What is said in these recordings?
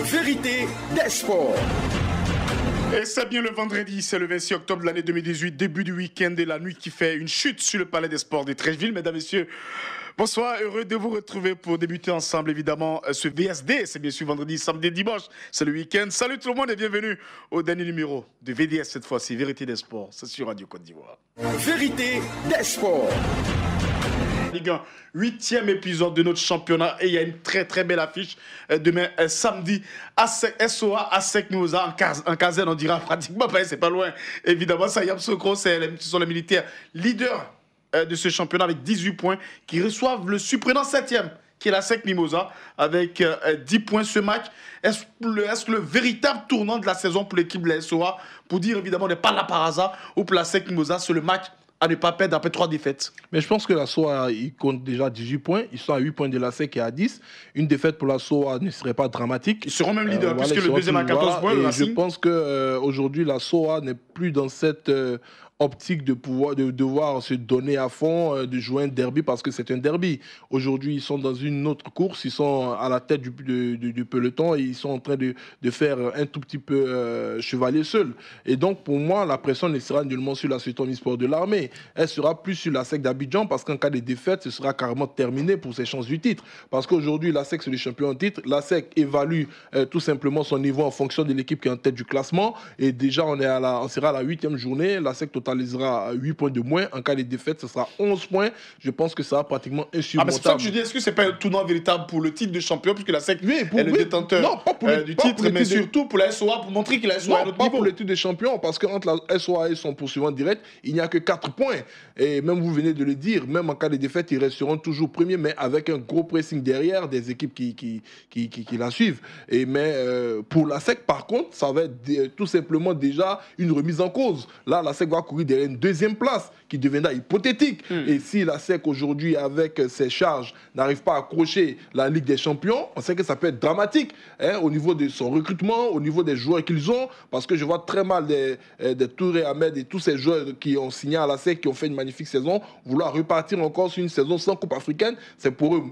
Vérité des sports. Et c'est bien le vendredi, c'est le 26 octobre de l'année 2018, début du week-end et la nuit qui fait une chute sur le palais des sports de Treichville. Mesdames, Messieurs, bonsoir, heureux de vous retrouver pour débuter ensemble évidemment ce VSD. C'est bien sûr vendredi, samedi, dimanche, c'est le week-end. Salut tout le monde et bienvenue au dernier numéro de VDS cette fois-ci, Vérité des sports. C'est sur Radio Côte d'Ivoire. Vérité des sports. Ligue 1, 8e épisode de notre championnat et il y a une très très belle affiche demain samedi SOA ASEC Mimosa en caserne, on dira pratiquement pas, c'est pas loin évidemment. Ça Sokro, ce sont les militaires leaders de ce championnat avec 18 points qui reçoivent le surprenant 7e qui est la SEC Mimosa avec 10 points. Ce match, est-ce le véritable tournant de la saison pour l'équipe de la SOA, pour dire évidemment on n'est pas là par hasard, ou pour la SEC Mimosa c'est le match à ne pas perdre après 3 défaites? Mais je pense que la SOA, il compte déjà 18 points. Ils sont à 8 points de la SEC et à 10. Une défaite pour la SOA ne serait pas dramatique. Ils seront même leaders, puisque le deuxième a 14 points. Et je pense qu'aujourd'hui, la SOA n'est plus dans cette optique de devoir se donner à fond, de jouer un derby parce que c'est un derby. Aujourd'hui, ils sont dans une autre course, ils sont à la tête du peloton et ils sont en train de faire un tout petit peu chevalier seul. Et donc, pour moi, la pression ne sera nullement sur la Sutomi Sport de l'Armée. Elle sera plus sur la SEC d'Abidjan parce qu'en cas de défaite, ce sera carrément terminé pour ses chances du titre. Parce qu'aujourd'hui, la SEC, c'est le champion en titre. La SEC évalue tout simplement son niveau en fonction de l'équipe qui est en tête du classement. Et déjà, on sera à la 8e journée. La SEC totalisera 8 points de moins. En cas de défaite, ce sera 11 points. Je pense que ça sera pratiquement insurmontable. C'est ça que je dis, est-ce que c'est pas un tournant véritable pour le titre de champion, puisque la SEC est le détenteur du titre, mais surtout pour la SOA, pour montrer que la SOA est à notre niveau. Pas pour le titre de champion, parce qu'entre la SOA et son poursuivant direct, il n'y a que 4 points. Et même vous venez de le dire, même en cas de défaite, ils resteront toujours premiers, mais avec un gros pressing derrière des équipes qui la suivent. Mais pour la SEC, par contre, ça va être tout simplement déjà une remise en cause. Là, la SEC va courir derrière une deuxième place qui deviendra hypothétique. Et si la SEC aujourd'hui, avec ses charges, n'arrive pas à accrocher la Ligue des Champions, on sait que ça peut être dramatique au niveau de son recrutement, au niveau des joueurs qu'ils ont, parce que je vois très mal des Touré Ahmed et tous ces joueurs qui ont signé à la SEC, qui ont fait une magnifique saison, vouloir repartir encore sur une saison sans Coupe africaine, c'est pour eux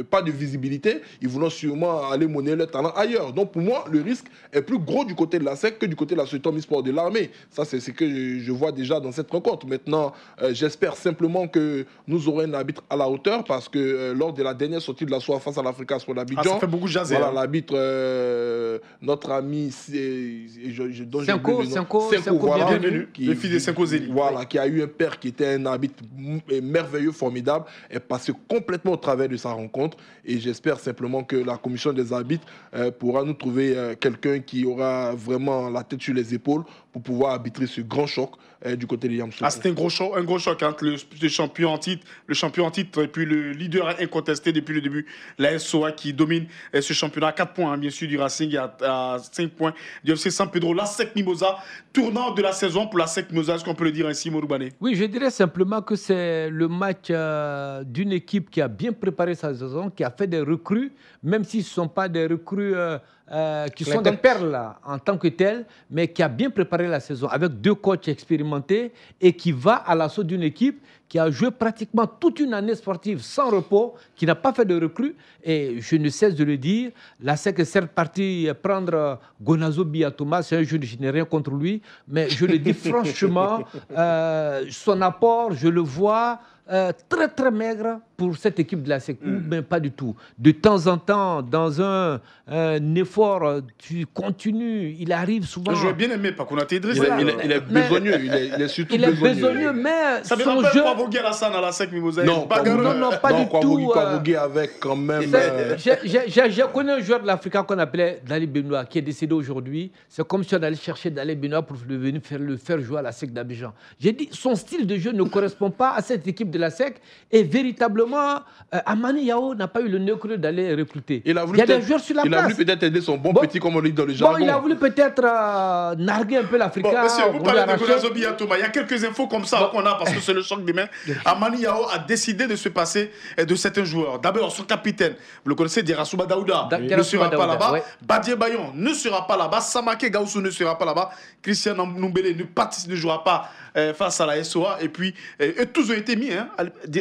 pas de visibilité. Ils voulaient sûrement aller monnayer leur talent ailleurs. Donc pour moi, le risque est plus gros du côté de la SEC que du côté de la Sutomi Sport de l'Armée. Ça, c'est ce que je vois déjà dans cette rencontre. Maintenant, j'espère simplement que nous aurons un arbitre à la hauteur parce que lors de la dernière sortie de la SOA face à l'Africa Sport d'Abidjan, ça fait beaucoup jaser. Voilà, l'arbitre, notre ami, Senko, voilà, bienvenue, le fils de Senko Zeli. Voilà, qui a eu un père qui était un arbitre merveilleux, formidable, est passé complètement au travers de sa rencontre. Et j'espère simplement que la commission des arbitres pourra nous trouver quelqu'un qui aura vraiment la tête sur les épaules pour pouvoir arbitrer ce grand choc du côté de Yamoussoukro. C'est un gros choc entre le champion en titre et puis le leader incontesté depuis le début, la SOA qui domine ce championnat à 4 points, bien sûr, du Racing et à 5 points du FC San Pedro. La SEC Mimosa, tournant de la saison pour la SEC Mimosa, est-ce qu'on peut le dire ainsi, Moroubane? Oui, je dirais simplement que c'est le match d'une équipe qui a bien préparé sa saison, qui a fait des recrues, même si ce ne sont pas des recrues qui sont des perles en tant que telles, mais qui a bien préparé la saison avec 2 coachs expérimentés et qui va à l'assaut d'une équipe qui a joué pratiquement toute une année sportive sans repos, qui n'a pas fait de recrues. Et je ne cesse de le dire, la SEC est certes partie prendre Gonazo Biatouma, c'est un jeu, je n'ai rien contre lui, mais je le dis franchement, son apport, je le vois très très maigre pour cette équipe de la SEC, mais pas du tout. De temps en temps, dans un effort, tu continues, il arrive souvent... Je bien aimé Pakounate Idriss. Il est besogneux, il est surtout besogneux. Mais ça ne veut pas Kwabogui Alassane à la SEC Mimosa. Non, pas du tout. Kwabogui avec quand même... J'ai connu un joueur de l'Africa qu'on appelait Dali Benoît, qui est décédé aujourd'hui. C'est comme si on allait chercher Dali Benoît pour le faire jouer à la SEC d'Abidjan. J'ai dit, son style de jeu ne correspond pas à cette équipe de la SEC et véritablement, Amani Yao n'a pas eu le nœud creux d'aller recruter. Il y a des joueurs sur la place. Il a voulu peut-être aider son petit, comme on dit dans le jargon. Il a voulu peut-être narguer un peu l'Africa. Monsieur, vous parlez de Gonazo Biatouma. Il y a quelques infos comme ça qu'on a parce que c'est le choc demain. Amani Yao a décidé de se passer de certains joueurs. D'abord, son capitaine, vous le connaissez, Dirasouba Daouda ne sera pas là-bas. Badié Bayon ne sera pas là-bas. Samake Gaoussou ne sera pas là-bas. Christian Noumbele ne jouera pas face à la SOA. Et puis, tous ont été mis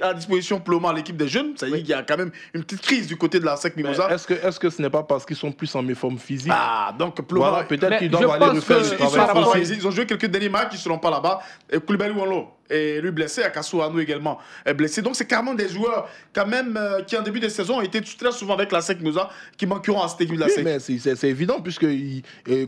à disposition pour le moment l'équipe des jeunes, ça veut dire qu'il y a quand même une petite crise du côté de la SEC Mimosa. Est-ce que ce n'est pas parce qu'ils sont plus en méforme physique? Donc voilà, peut-être qu'ils doivent aller refaire le travail. Ils ont joué quelques derniers matchs, ils ne seront pas là-bas. Et Koulibaly Wanlo est lui blessé, Akassou Anou également est blessé. Donc c'est carrément des joueurs quand même qui en début de saison ont été très souvent avec la SEC Mimosa qui manqueront à cette équipe de la SEC. Mais c'est évident puisque,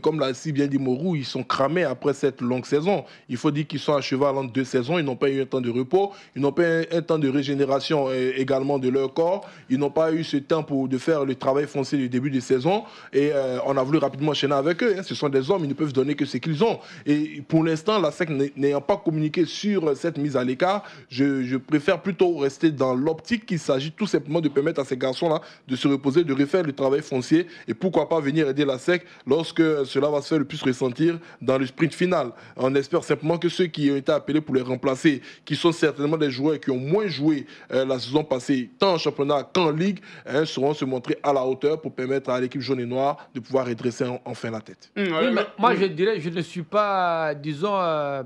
comme l'a si bien dit Morou, ils sont cramés après cette longue saison. Il faut dire qu'ils sont à cheval entre 2 saisons, ils n'ont pas eu un temps de repos, ils n'ont pas eu un temps de régénération également de leur corps, ils n'ont pas eu ce temps de faire le travail foncé du début de saison et on a voulu rapidement enchaîner avec eux. Ce sont des hommes, ils ne peuvent donner que ce qu'ils ont. Et pour l'instant, la SEC n'ayant pas communiqué sur cette mise à l'écart, je préfère plutôt rester dans l'optique qu'il s'agit tout simplement de permettre à ces garçons-là de se reposer, de refaire le travail foncier et pourquoi pas venir aider la SEC lorsque cela va se faire le plus ressentir dans le sprint final. On espère simplement que ceux qui ont été appelés pour les remplacer, qui sont certainement des joueurs qui ont moins joué la saison passée, tant en championnat qu'en ligue, sauront se montrer à la hauteur pour permettre à l'équipe jaune et noire de pouvoir redresser enfin la tête. Oui, mais moi, je dirais, je ne suis pas, disons, un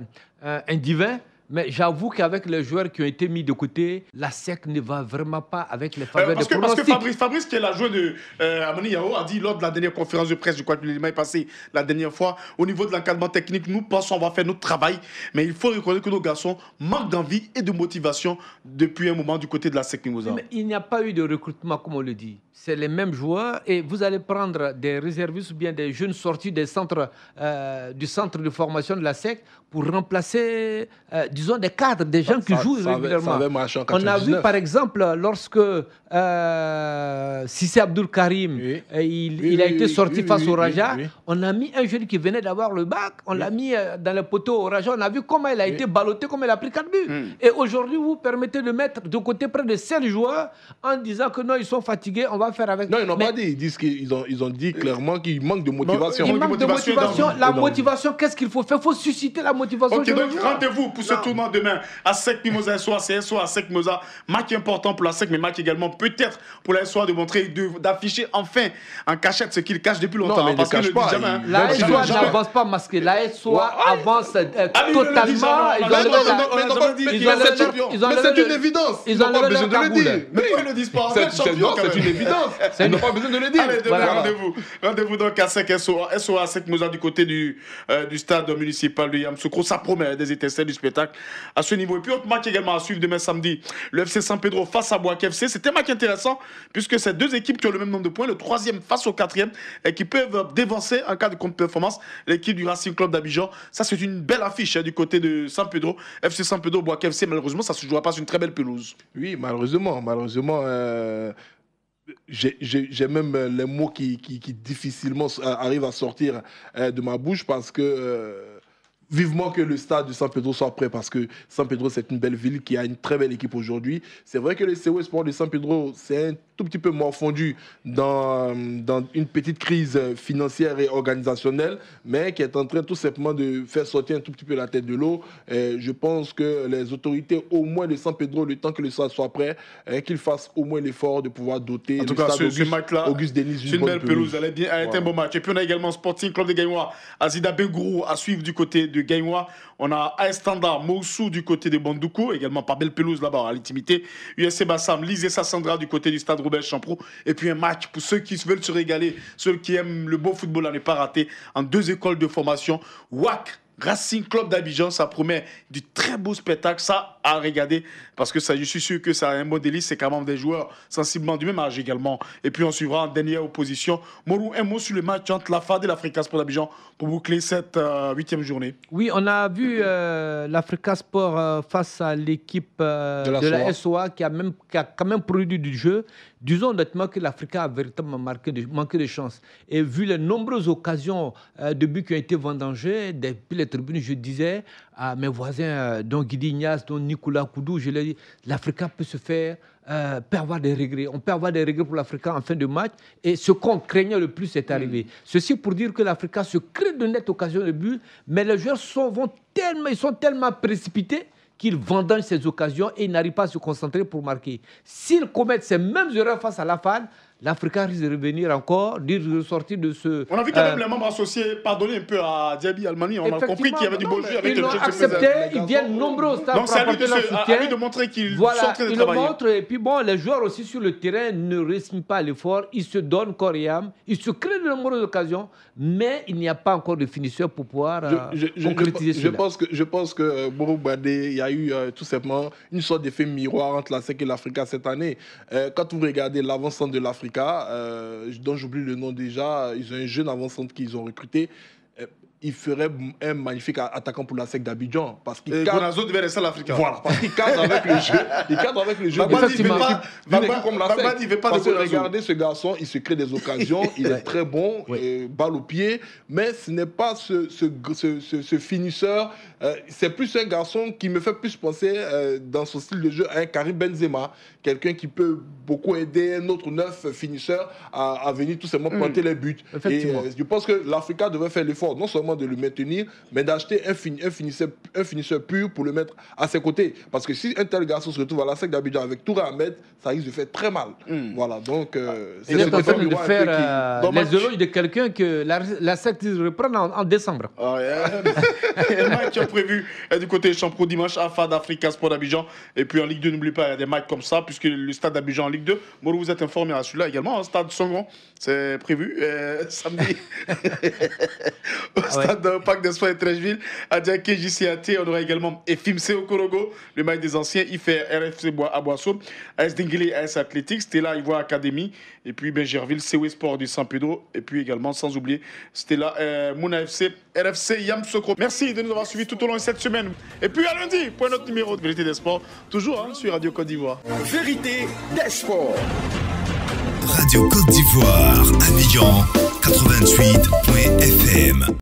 divin. Mais j'avoue qu'avec les joueurs qui ont été mis de côté, la SEC ne va vraiment pas avec les faveurs des pronostics. Parce que Fabrice, qui est la joueur de Amani Yao, a dit lors de la dernière conférence de presse, je crois que l'élément est passé la dernière fois, au niveau de l'encadrement technique, nous pensons qu'on va faire notre travail, mais il faut reconnaître que nos garçons manquent d'envie et de motivation depuis un moment du côté de la SEC Mimosa. Mais il n'y a pas eu de recrutement, comme on le dit. C'est les mêmes joueurs et vous allez prendre des réservistes ou bien des jeunes sortis des centres, du centre de formation de la SEC pour remplacer, disons, des cadres, des gens qui jouent régulièrement. On a vu, par exemple, lorsque Sissé Abdul Karim, il a été sorti face au Raja, on a mis un jeune qui venait d'avoir le bac, on l'a mis dans le poteau au Raja, on a vu comment il a été ballotté, comment il a pris 4 buts. Et aujourd'hui, vous permettez de mettre de côté près de 7 joueurs en disant que non, ils sont fatigués, on va faire avec... Non, ils n'ont pas dit, ils disent ils ont dit clairement qu'il manque de motivation. Il manque de motivation. La motivation, qu'est-ce qu'il faut faire? Il faut susciter la motivation. Ok, donc rendez-vous pour ce tournoi demain à SEC Mimosa SOA, c'est SOA à SEC Mimosa. Match important pour la SEC, mais match également peut-être pour la SOA de montrer, d'afficher enfin en cachette ce qu'il cache depuis longtemps. Non, mais parce qu'il pas. La SOA n'avance pas masqué. La SOA avance totalement. Mais c'est une évidence. Ils n'ont pas besoin de le dire. Mais ils le disent pas. C'est une évidence. Ils n'ont pas besoin de le dire. Allez, demain, rendez-vous donc à SEC SOA à SEC Mimosa du côté du stade municipal de Yamoussoukro. Ça promet des étincelles du spectacle à ce niveau. Et puis autre match également à suivre demain samedi, le FC San Pedro face à Boac FC. C'était un match intéressant puisque c'est 2 équipes qui ont le même nombre de points, le 3e face au 4e et qui peuvent dévancer en cas de contre-performance l'équipe du Racing Club d'Abidjan. Ça c'est une belle affiche du côté de San Pedro. FC San Pedro, Boac FC, malheureusement ça se jouera pas sur une très belle pelouse. Oui, malheureusement. J'ai même les mots qui difficilement arrivent à sortir de ma bouche parce que vivement que le stade de San Pedro soit prêt parce que San Pedro c'est une belle ville qui a une très belle équipe aujourd'hui. C'est vrai que le CO Sport de San Pedro c'est un tout petit peu morfondu dans une petite crise financière et organisationnelle, mais qui est en train tout simplement de faire sortir un tout petit peu la tête de l'eau. Je pense que les autorités au moins de San Pedro, le temps que le stade soit prêt, qu'ils fassent au moins l'effort de pouvoir doter en tout cas, ce match-là, Auguste Denis c'est une belle pelouse. Elle est un bon match. Et puis on a également Sporting Club de Gaïwa, Azida Bengourou à suivre du côté de Gaïwa. On a AS Standard Moussou du côté de Bandoukou, également par belle pelouse là-bas à l'intimité. USC Bassam, Lizé Sassandra du côté du stade Robert Champrou. Et puis un match pour ceux qui veulent se régaler, ceux qui aiment le beau football à ne pas rater, en 2 écoles de formation. WAC Racing Club d'Abidjan, ça promet du très beau spectacle, ça à regarder, parce que ça, je suis sûr que ça a un bon délice, c'est quand même des joueurs sensiblement du même âge également. Et puis on suivra en dernière opposition. Morou, un mot sur le match entre la FAD et l'Africa Sport d'Abidjan pour boucler cette 8e journée. Oui, on a vu l'Africa Sport face à l'équipe de la SOA qui a quand même produit du jeu. Disons honnêtement que l'Africa a véritablement manqué de chance. Et vu les nombreuses occasions de buts qui ont été vendangées depuis les tribunes, je disais à mes voisins, dont Guidi Ignace, dont Nicolas Koudou, je leur ai dit, l'Africa peut se faire, peut avoir des regrets. On peut avoir des regrets pour l'Africa en fin de match. Et ce qu'on craignait le plus est arrivé. Ceci pour dire que l'Africa se crée de nettes occasions de but, mais les joueurs sont tellement précipités qu'ils vendangent ces occasions et ils n'arrivent pas à se concentrer pour marquer. S'ils commettent ces mêmes erreurs face à la FAD, l'Africa risque de revenir encore, de sortir de ce... On a vu quand même les membres associés pardonner un peu à Diaby Almani. On a compris qu'il y avait du beau jeu avec ils le l'ont jeu de accepté, ils viennent nombreux au stade donc pour apporter leur soutien. à lui de montrer qu'ils sont Voilà, en train de ils le travailler. montrent. Et puis bon, les joueurs aussi sur le terrain ne résignent pas à l'effort. Ils se donnent corps et âme. Ils se créent de nombreuses occasions. Mais il n'y a pas encore de finisseur pour pouvoir concrétiser cela. Je pense que Bourou Badé, il y a eu tout simplement une sorte d'effet miroir entre la SEC et l'Africa cette année. Quand vous regardez l'avant-centre de l'Africa, dont j'oublie le nom déjà, ils ont un jeune avant-centre qu'ils ont recruté. Il ferait un magnifique attaquant pour la SEC d'Abidjan. Parce qu'il cadre... Bonazo devait rester à l'Africa. Voilà, parce qu'il cadre avec le jeu. Il cadre avec le jeu. Parce que regardez ce garçon, il se crée des occasions, il est très bon, balle au pied, mais ce n'est pas ce finisseur. C'est plus un garçon qui me fait plus penser dans son style de jeu à un Karim Benzema, quelqu'un qui peut beaucoup aider un autre neuf finisseur à venir tout simplement planter les buts. Et je pense que l'Africa devrait faire l'effort, non seulement de le maintenir, mais d'acheter un finisseur pur pour le mettre à ses côtés. Parce que si un tel garçon se retrouve à la SEC d'Abidjan avec Touré Ahmed, ça risque de faire très mal. Voilà, donc... c'est en train de faire les éloges de quelqu'un que la SEC reprend en décembre. Match prévu du côté Champro dimanche à FAD Africa Sport d'Abidjan. Et puis en Ligue 2, n'oubliez pas, il y a des matchs comme ça, puisque le stade d'Abidjan en Ligue 2, Moro, vous êtes informé à celui-là également, un stade Songon, c'est prévu samedi. Au stade Parc des Soins et Trècheville, à Diaké, JCAT, on aura également FIMC au Korogo, le match des anciens, IFER, RFC à Boisseau, AS Dinguili, AS Athletics, Stella Ivoire Academy, et puis Benjerville, CW Sport du San Pedro, et puis également, sans oublier, Stella Mouna FC, RFC Yamsokro. Merci de nous avoir suivis tout au long de cette semaine. Et puis à lundi, pour un autre numéro de Vérité des Sports, toujours sur Radio Côte d'Ivoire. Vérité des Sports. Radio Côte d'Ivoire, Abidjan 88.fm.